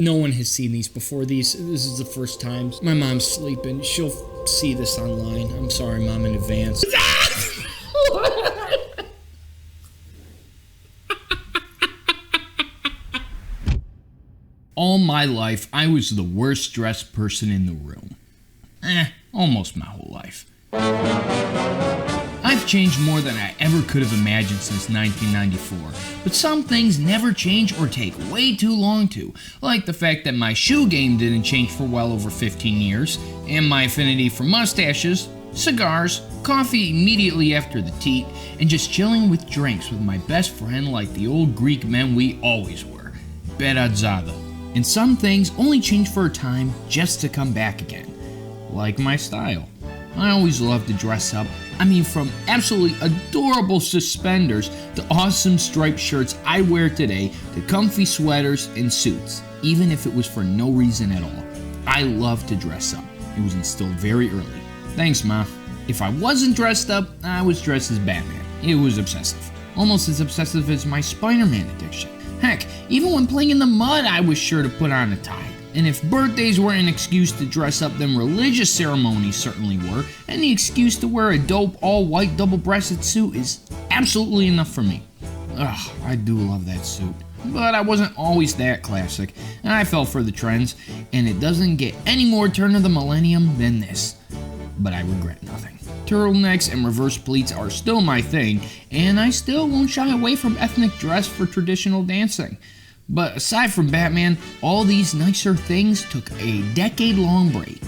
No one has seen these before. This is the first time. My mom's sleeping. She'll see this online. I'm sorry, Mom, in advance. All my life, I was the worst dressed person in the room. Almost my whole life. I've changed more than I ever could have imagined since 1994, but some things never change or take way too long to, like the fact that my shoe game didn't change for well over 15 years, and my affinity for mustaches, cigars, coffee immediately after the teat, and just chilling with drinks with my best friend like the old Greek men we always were, Berazada. And some things only change for a time just to come back again, like my style. I always loved to dress up. I mean, from absolutely adorable suspenders to awesome striped shirts I wear today to comfy sweaters and suits, even if it was for no reason at all. I love to dress up. It was instilled very early. Thanks, Ma. If I wasn't dressed up, I was dressed as Batman. It was obsessive. Almost as obsessive as my Spider-Man addiction. Heck, even when playing in the mud, I was sure to put on a tie. And if birthdays were an excuse to dress up, then religious ceremonies certainly were, and the excuse to wear a dope, all-white, double-breasted suit is absolutely enough for me. Ugh, I do love that suit. But I wasn't always that classic, and I fell for the trends, and it doesn't get any more turn of the millennium than this. But I regret nothing. Turtlenecks and reverse pleats are still my thing, and I still won't shy away from ethnic dress for traditional dancing. But aside from Batman, all these nicer things took a decade-long break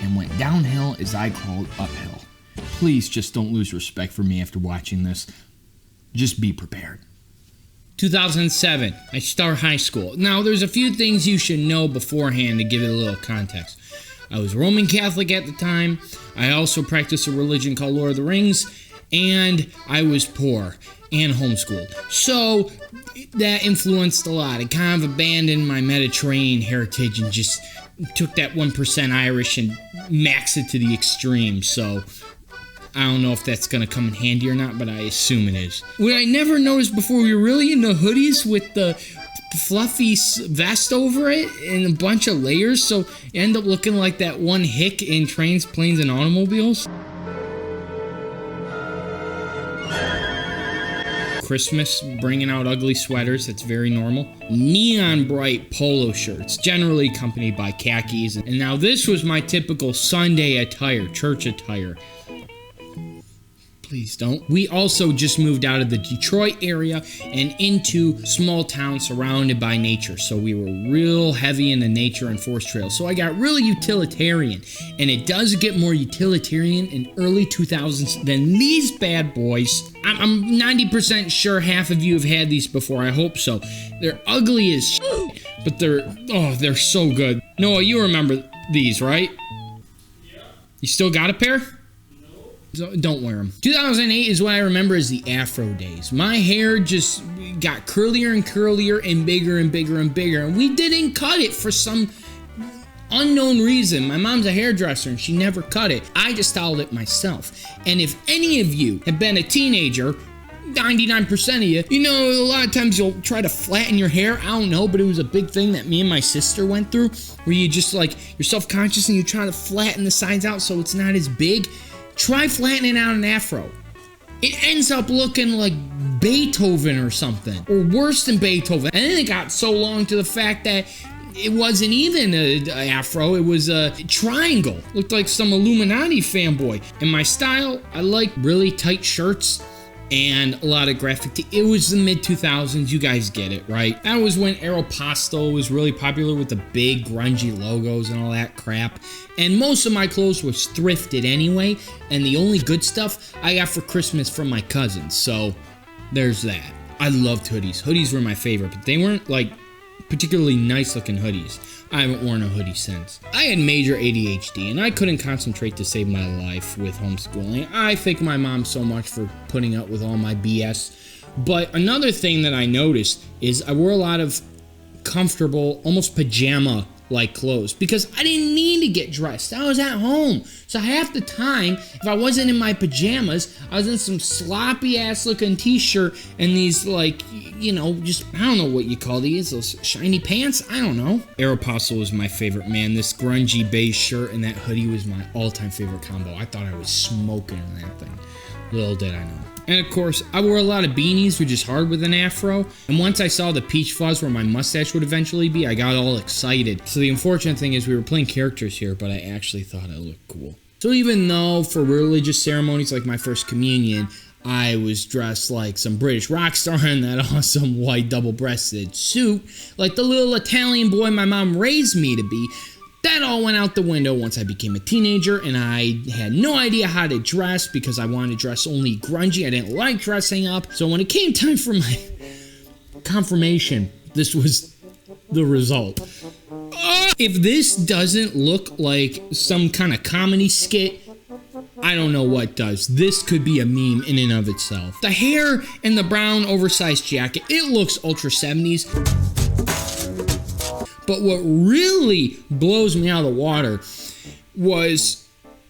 and went downhill as I crawled uphill. Please just don't lose respect for me after watching this. Just be prepared. 2007, I start high school. Now, there's a few things you should know beforehand to give it a little context. I was Roman Catholic at the time. I also practiced a religion called Lord of the Rings, and I was poor and homeschooled. So that influenced a lot. I kind of abandoned my Mediterranean heritage and just took that 1% Irish and maxed it to the extreme. So I don't know if that's going to come in handy or not, but I assume it is. What I never noticed before, we were really into hoodies with the fluffy vest over it and a bunch of layers, so you end up looking like that one hick in Trains, Planes, and Automobiles. Christmas, bringing out ugly sweaters, that's very normal. Neon bright polo shirts, generally accompanied by khakis. And now this was my typical Sunday attire, church attire. Please don't. We also just moved out of the Detroit area and into small town surrounded by nature. So we were real heavy into nature and forest trails. So I got really utilitarian. And it does get more utilitarian in early 2000s than these bad boys. I'm 90% sure half of you have had these before. I hope so. They're ugly as shit, but they're so good. Noah, you remember these, right? Yeah. You still got a pair? So don't wear them. 2008 is what I remember as the Afro days. My hair just got curlier and curlier and bigger and bigger and bigger. And we didn't cut it for some unknown reason. My mom's a hairdresser and she never cut it. I just styled it myself. And if any of you have been a teenager, 99% of you, you know, a lot of times you'll try to flatten your hair. I don't know, but it was a big thing that me and my sister went through, where you just you're self-conscious and you try to flatten the sides out so it's not as big. Try flattening out an afro. It ends up looking like Beethoven or something, or worse than Beethoven. And then it got so long to the fact that it wasn't even an afro, it was a triangle. Looked like some Illuminati fanboy. In my style, I like really tight shirts and a lot of graphic. It was the mid-2000s, you guys get it, right? That was when Aeropostale was really popular with the big grungy logos and all that crap. And most of my clothes was thrifted anyway, and the only good stuff I got for Christmas from my cousins, so there's that. I loved hoodies. Hoodies were my favorite, but they weren't particularly nice looking hoodies. I haven't worn a hoodie since. I had major ADHD and I couldn't concentrate to save my life with homeschooling. I thank my mom so much for putting up with all my BS. But another thing that I noticed is I wore a lot of comfortable, almost pajama like clothes because I didn't need to get dressed. I was at home. So half the time, if I wasn't in my pajamas, I was in some sloppy ass looking t-shirt and these like, you know, just, I don't know what you call these, those shiny pants? I don't know. Aeropostale was my favorite, man. This grungy beige shirt and that hoodie was my all-time favorite combo. I thought I was smoking in that thing. Little did I know. And of course, I wore a lot of beanies, which is hard with an afro. And once I saw the peach fuzz where my mustache would eventually be, I got all excited. So the unfortunate thing is we were playing characters here, but I actually thought it looked cool. So even though for religious ceremonies like my first communion, I was dressed like some British rock star in that awesome white double-breasted suit, like the little Italian boy my mom raised me to be, that all went out the window once I became a teenager, and I had no idea how to dress because I wanted to dress only grungy. I didn't like dressing up. So when it came time for my confirmation, this was the result. If this doesn't look like some kind of comedy skit, I don't know what does. This could be a meme in and of itself. The hair and the brown oversized jacket, it looks ultra 70s. But what really blows me out of the water was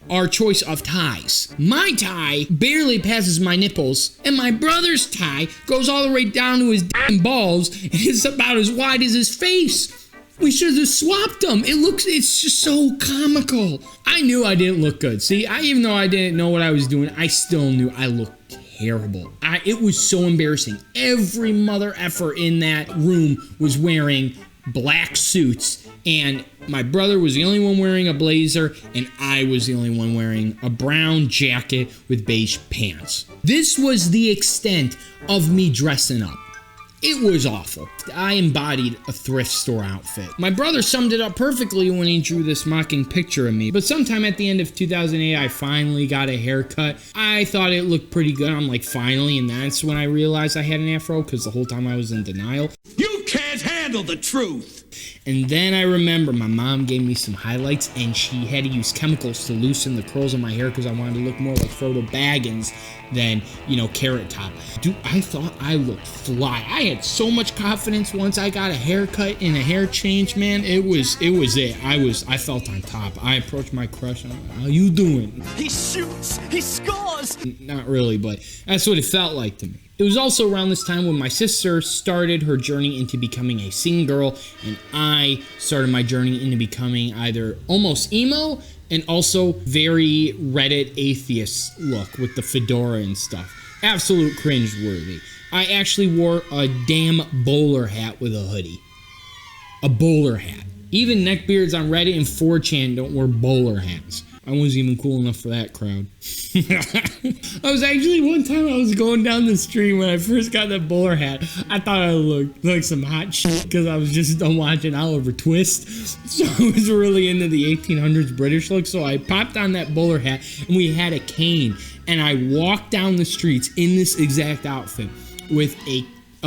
our choice of ties. My tie barely passes my nipples, and my brother's tie goes all the way down to his damn balls, and it's about as wide as his face. We should have swapped them. It's just so comical. I knew I didn't look good. See, even though I didn't know what I was doing, I still knew I looked terrible. It was so embarrassing. Every mother effer in that room was wearing black suits, and my brother was the only one wearing a blazer, and I was the only one wearing a brown jacket with beige pants. This was the extent of me dressing up. It was awful. I embodied a thrift store outfit. My brother summed it up perfectly when he drew this mocking picture of me. But sometime at the end of 2008, I finally got a haircut. I thought it looked pretty good. I'm like, finally, and that's when I realized I had an afro, because the whole time I was in denial. You can't handle the truth! And then I remember my mom gave me some highlights, and she had to use chemicals to loosen the curls of my hair because I wanted to look more like Frodo Baggins than, Carrot Top. Dude, I thought I looked fly. I had so much confidence once I got a haircut and a hair change, man. It was it. I felt on top. I approached my crush and I'm like, how you doing? He shoots! He scores! Not really, but that's what it felt like to me. It was also around this time when my sister started her journey into becoming a singing girl, and I started my journey into becoming either almost emo and also very Reddit atheist look with the fedora and stuff. Absolute cringe-worthy. I actually wore a damn bowler hat with a hoodie. A bowler hat. Even neckbeards on Reddit and 4chan don't wear bowler hats. I wasn't even cool enough for that crowd. One time I was going down the street when I first got that bowler hat. I thought I looked like some hot shit because I was just done watching Oliver Twist. So I was really into the 1800s British look. So I popped on that bowler hat and we had a cane. And I walked down the streets in this exact outfit with a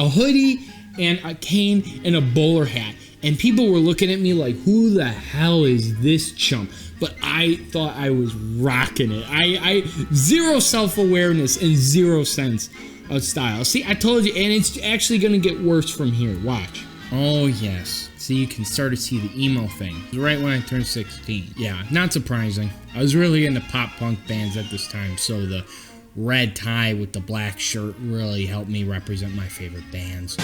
hoodie and a cane and a bowler hat. And people were looking at me like, who the hell is this chump? But I thought I was rocking it. I zero self-awareness and zero sense of style. See, I told you, and it's actually gonna get worse from here. Watch. Oh, yes. See, you can start to see the emo thing. It was right when I turned 16. Yeah, not surprising. I was really into pop-punk bands at this time, so the red tie with the black shirt really helped me represent my favorite bands.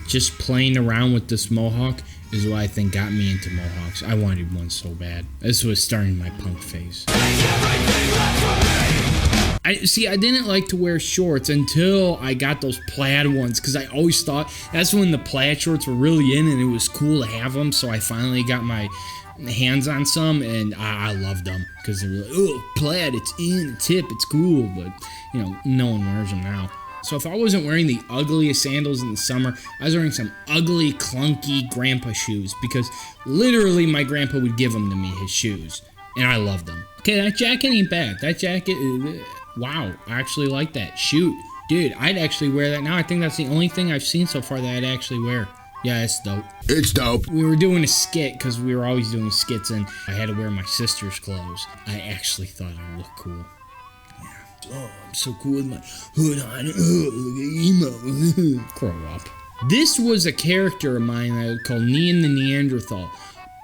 Just playing around with this mohawk is what I think got me into mohawks. I wanted one so bad. This was starting my punk phase. I didn't like to wear shorts until I got those plaid ones because I always thought that's when the plaid shorts were really in and it was cool to have them. So I finally got my hands on some and I loved them because they were like, oh, plaid, it's in, it's hip, it's cool. But, no one wears them now. So if I wasn't wearing the ugliest sandals in the summer, I was wearing some ugly, clunky grandpa shoes because literally my grandpa would give them to me, his shoes, and I loved them. Okay, that jacket ain't bad. That jacket, wow, I actually like that. Shoot, dude, I'd actually wear that now. I think that's the only thing I've seen so far that I'd actually wear. Yeah, it's dope. It's dope. We were doing a skit because we were always doing skits, and I had to wear my sister's clothes. I actually thought I looked cool. Oh, I'm so cool with my hood on. Oh, look at emo. Grow up. This was a character of mine that I would call Neon the Neanderthal.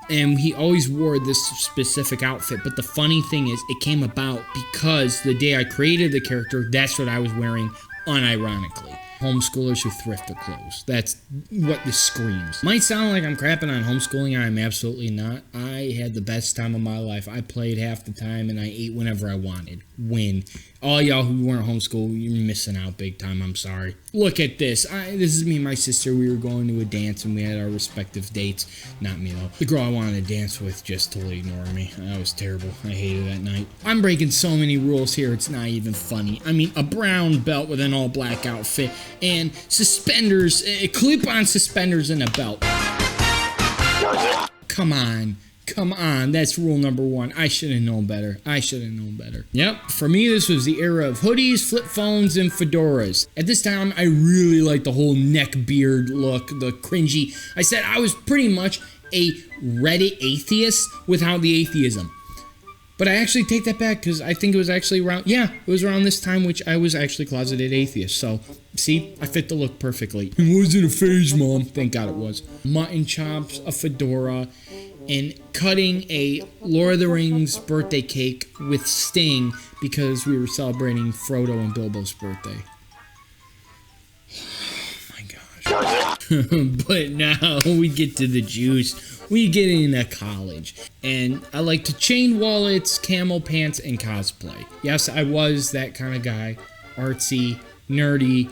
And he always wore this specific outfit. But the funny thing is, it came about because the day I created the character, that's what I was wearing unironically. Homeschoolers who thrift their clothes. That's what this screams. Might sound like I'm crapping on homeschooling. I'm absolutely not. I had the best time of my life. I played half the time and I ate whenever I wanted. Win. All y'all who weren't homeschooled, you're missing out big time. I'm sorry. Look at this. This is me and my sister. We were going to a dance and we had our respective dates. Not me though. The girl I wanted to dance with just totally ignored me. That was terrible. I hated that night. I'm breaking so many rules here. It's not even funny. I mean, a brown belt with an all black outfit and suspenders, clip-on suspenders and a belt. Come on. Come on, that's rule number one. I should have known better. I should have known better. Yep, for me, this was the era of hoodies, flip phones, and fedoras. At this time, I really liked the whole neck beard look, the cringy. I said I was pretty much a Reddit atheist without the atheism. But I actually take that back because I think it was actually around, it was around this time which I was actually closeted atheist. So, see, I fit the look perfectly. It wasn't a phase, Mom. Thank God it was. Mutton chops, a fedora, and cutting a Lord of the Rings birthday cake with Sting because we were celebrating Frodo and Bilbo's birthday. Oh my gosh. But now we get to the juice. We get into college. And I like to chain wallets, camel pants, and cosplay. Yes, I was that kind of guy. Artsy, nerdy,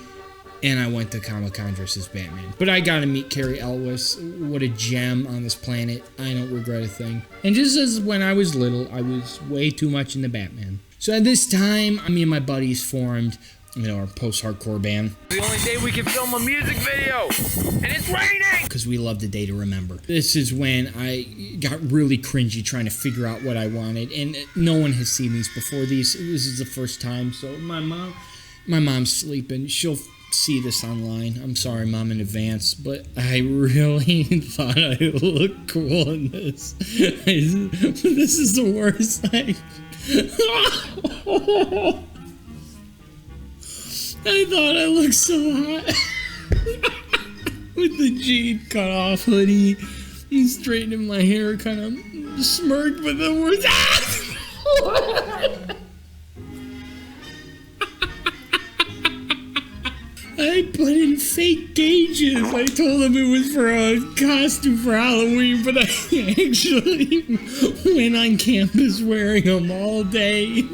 and I went to Comic-Con dressed as Batman. But I got to meet Carrie Elwes. What a gem on this planet. I don't regret a thing. And just as when I was little, I was way too much into Batman. So at this time, me and my buddies formed, our post-hardcore band. The only day we can film a music video, and it's raining! Because we love the day to remember. This is when I got really cringy trying to figure out what I wanted. And no one has seen these before. This is the first time. So my mom's sleeping. She'll see this online. I'm sorry, Mom, in advance, but I really thought I looked cool in this. This is the worst thing. I thought I looked so hot. With the jean cut off hoodie and straightening my hair, kind of smirked with the words. I put in fake gauges. I told them it was for a costume for Halloween, but I actually went on campus wearing them all day.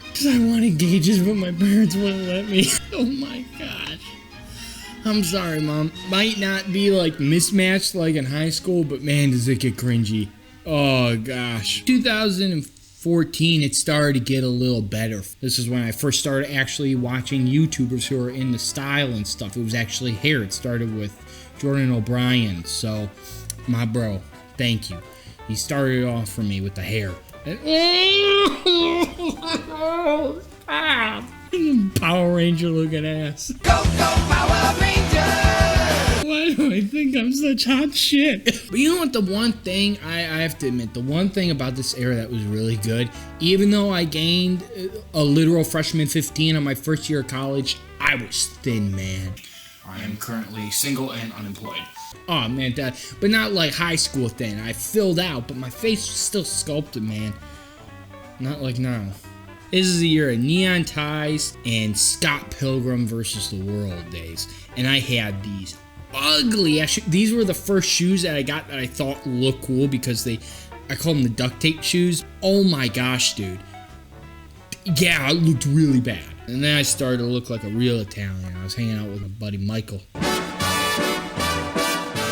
Because I wanted gauges, but my parents wouldn't let me. Oh my gosh. I'm sorry, Mom. Might not be like mismatched like in high school, but man, does it get cringy. Oh gosh. 2014, it started to get a little better. This is when I first started actually watching YouTubers who are in the style and stuff. It was actually hair. It started with Jordan O'Brien. So, my bro, thank you. He started off for me with the hair. And, Power Ranger looking ass. Go, go, Power Ranger! Why do I think I'm such hot shit? But you know what, the one thing, I have to admit, the one thing about this era that was really good, even though I gained a literal freshman 15 on my first year of college, I was thin, man. I am currently single and unemployed. Oh man, but not like high school thin. I filled out, but my face was still sculpted, man. Not like now. This is the year of neon ties and Scott Pilgrim versus the World days. And I had these ugly, these were the first shoes that I got that I thought looked cool because I call them the duct tape shoes. Oh my gosh, dude. Yeah, it looked really bad. And then I started to look like a real Italian. I was hanging out with my buddy Michael.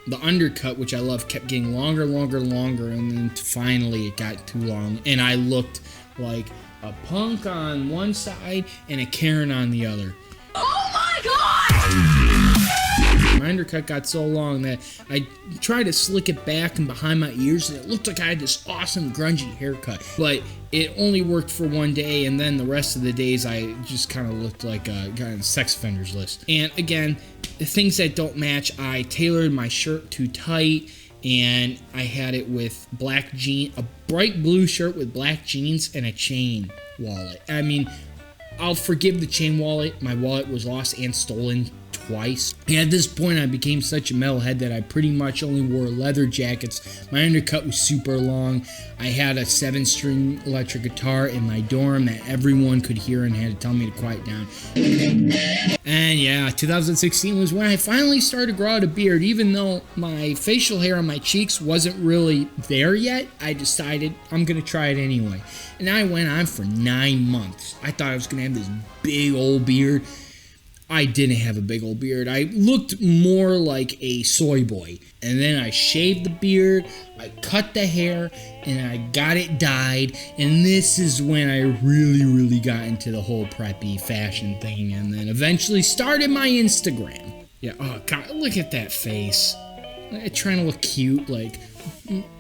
The undercut, which I love, kept getting longer, and then finally it got too long. And I looked like a punk on one side and a Karen on the other. Oh my god! My undercut got so long that I tried to slick it back and behind my ears, and it looked like I had this awesome grungy haircut. But it only worked for one day, and then the rest of the days I just kind of looked like a guy on the sex offenders list. And again, the things that don't match, I tailored my shirt too tight, and I had it with black jeans, a bright blue shirt with black jeans and a chain wallet. I mean, I'll forgive the chain wallet. My wallet was lost and stolen twice. And at this point, I became such a metalhead that I pretty much only wore leather jackets. My undercut was super long. I had a 7-string electric guitar in my dorm that everyone could hear and had to tell me to quiet down. And yeah, 2016 was when I finally started to grow out a beard. Even though my facial hair on my cheeks wasn't really there yet, I decided I'm gonna try it anyway. And I went on for 9 months. I thought I was gonna have this big old beard. I didn't have a big old beard. I looked more like a soy boy. And then I shaved the beard, I cut the hair, and I got it dyed. And this is when I really got into the whole preppy fashion thing, and then eventually started my Instagram. Yeah, oh God, look at that face. Trying to look cute, like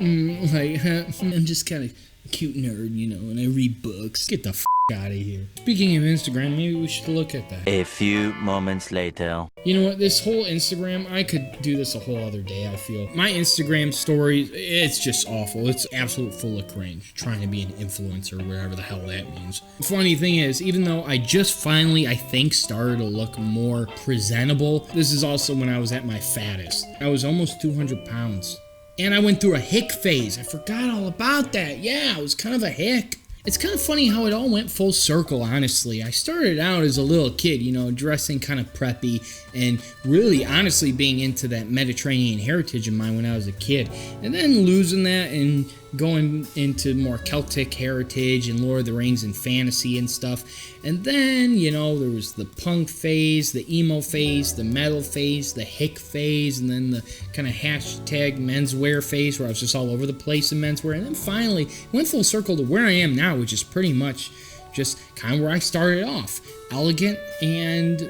I'm just kind of a cute nerd, you know, and I read books. Get the f*** out of here. Speaking of Instagram, maybe we should look at that. A few moments later. You know what, this whole Instagram, I could do this a whole other day, I feel. My Instagram stories, it's just awful. It's absolute full of cringe, trying to be an influencer, whatever the hell that means. The funny thing is, even though I just finally, I think, started to look more presentable, this is also when I was at my fattest. I was almost 200 pounds. And I went through a hick phase. I forgot all about that. Yeah, I was kind of a hick. It's kind of funny how it all went full circle, honestly. I started out as a little kid, you know, dressing kind of preppy and really, honestly, being into that Mediterranean heritage of mine when I was a kid. And then losing that and going into more Celtic heritage and Lord of the Rings and fantasy and stuff. And then, you know, there was the punk phase, the emo phase, the metal phase, the hick phase, and then the kind of hashtag menswear phase where I was just all over the place in menswear. And then finally went full circle to where I am now, which is pretty much just kind of where I started off. Elegant and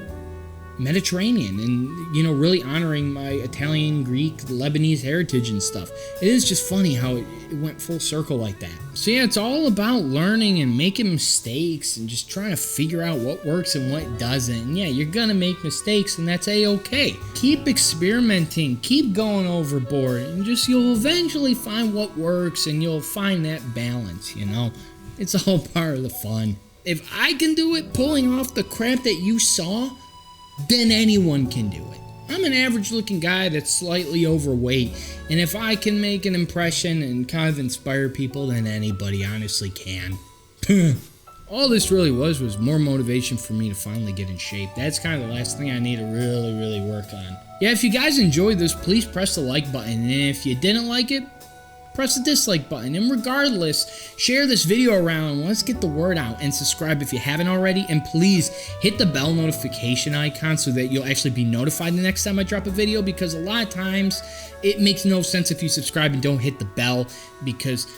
Mediterranean, and, you know, really honoring my Italian, Greek, Lebanese heritage and stuff. It is just funny how it went full circle like that. So yeah, it's all about learning and making mistakes and just trying to figure out what works and what doesn't. And yeah, you're gonna make mistakes, and that's a-okay. Keep experimenting, keep going overboard, and just you'll eventually find what works, and you'll find that balance, you know? It's all part of the fun. If I can do it pulling off the crap that you saw, then anyone can do it. I'm an average looking guy that's slightly overweight, and if I can make an impression and kind of inspire people, then anybody honestly can. All this really was more motivation for me to finally get in shape. That's kind of the last thing I need to really work on. Yeah, if you guys enjoyed this, please press the like button, and if you didn't like it, press the dislike button. And regardless, share this video around. Let's get the word out, and subscribe if you haven't already. And please hit the bell notification icon so that you'll actually be notified the next time I drop a video, because a lot of times it makes no sense if you subscribe and don't hit the bell, because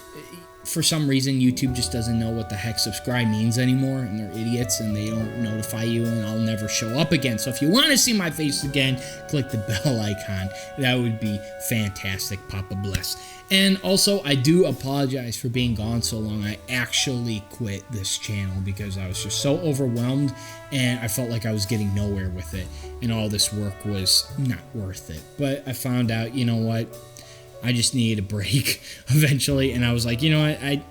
for some reason YouTube just doesn't know what the heck subscribe means anymore, and they're idiots and they don't notify you, and I'll never show up again. So if you want to see my face again, click the bell icon. That would be fantastic. Papa bless. And also, I do apologize for being gone so long. I actually quit this channel because I was just so overwhelmed, and I felt like I was getting nowhere with it, and all this work was not worth it. But I found out, you know what, I just needed a break eventually, and I was like, you know what, I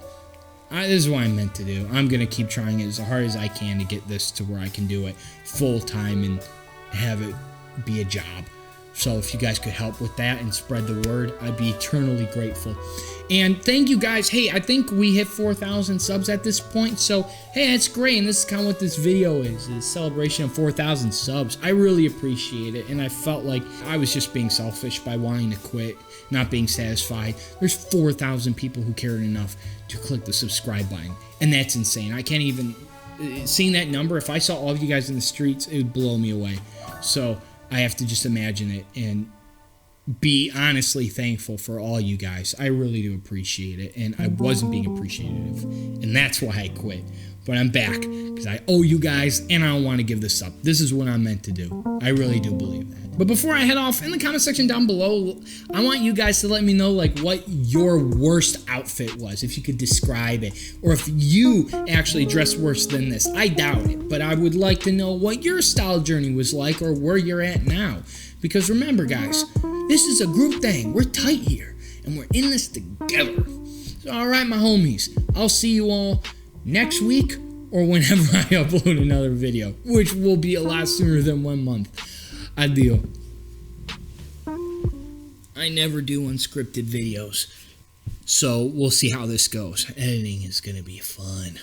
this is what I'm meant to do. I'm going to keep trying it as hard as I can to get this to where I can do it full time and have it be a job. So if you guys could help with that and spread the word, I'd be eternally grateful. And thank you guys. Hey, I think we hit 4,000 subs at this point. So, hey, that's great. And this is kind of what this video is a celebration of 4,000 subs. I really appreciate it. And I felt like I was just being selfish by wanting to quit, not being satisfied. There's 4,000 people who cared enough to click the subscribe button. And that's insane. I can't even, seeing that number, if I saw all of you guys in the streets, it would blow me away. So I have to just imagine it and be honestly thankful for all you guys. I really do appreciate it, and I wasn't being appreciative, and that's why I quit. But I'm back because I owe you guys, and I don't want to give this up. This is what I'm meant to do. I really do believe that. But before I head off, in the comment section down below, I want you guys to let me know like what your worst outfit was, if you could describe it, or if you actually dressed worse than this. I doubt it, but I would like to know what your style journey was like, or where you're at now. Because remember, guys, this is a group thing. We're tight here, and we're in this together. So, all right, my homies, I'll see you all next week or whenever I upload another video, which will be a lot sooner than 1 month. Addio. I never do unscripted videos, so we'll see how this goes. Editing is going to be fun.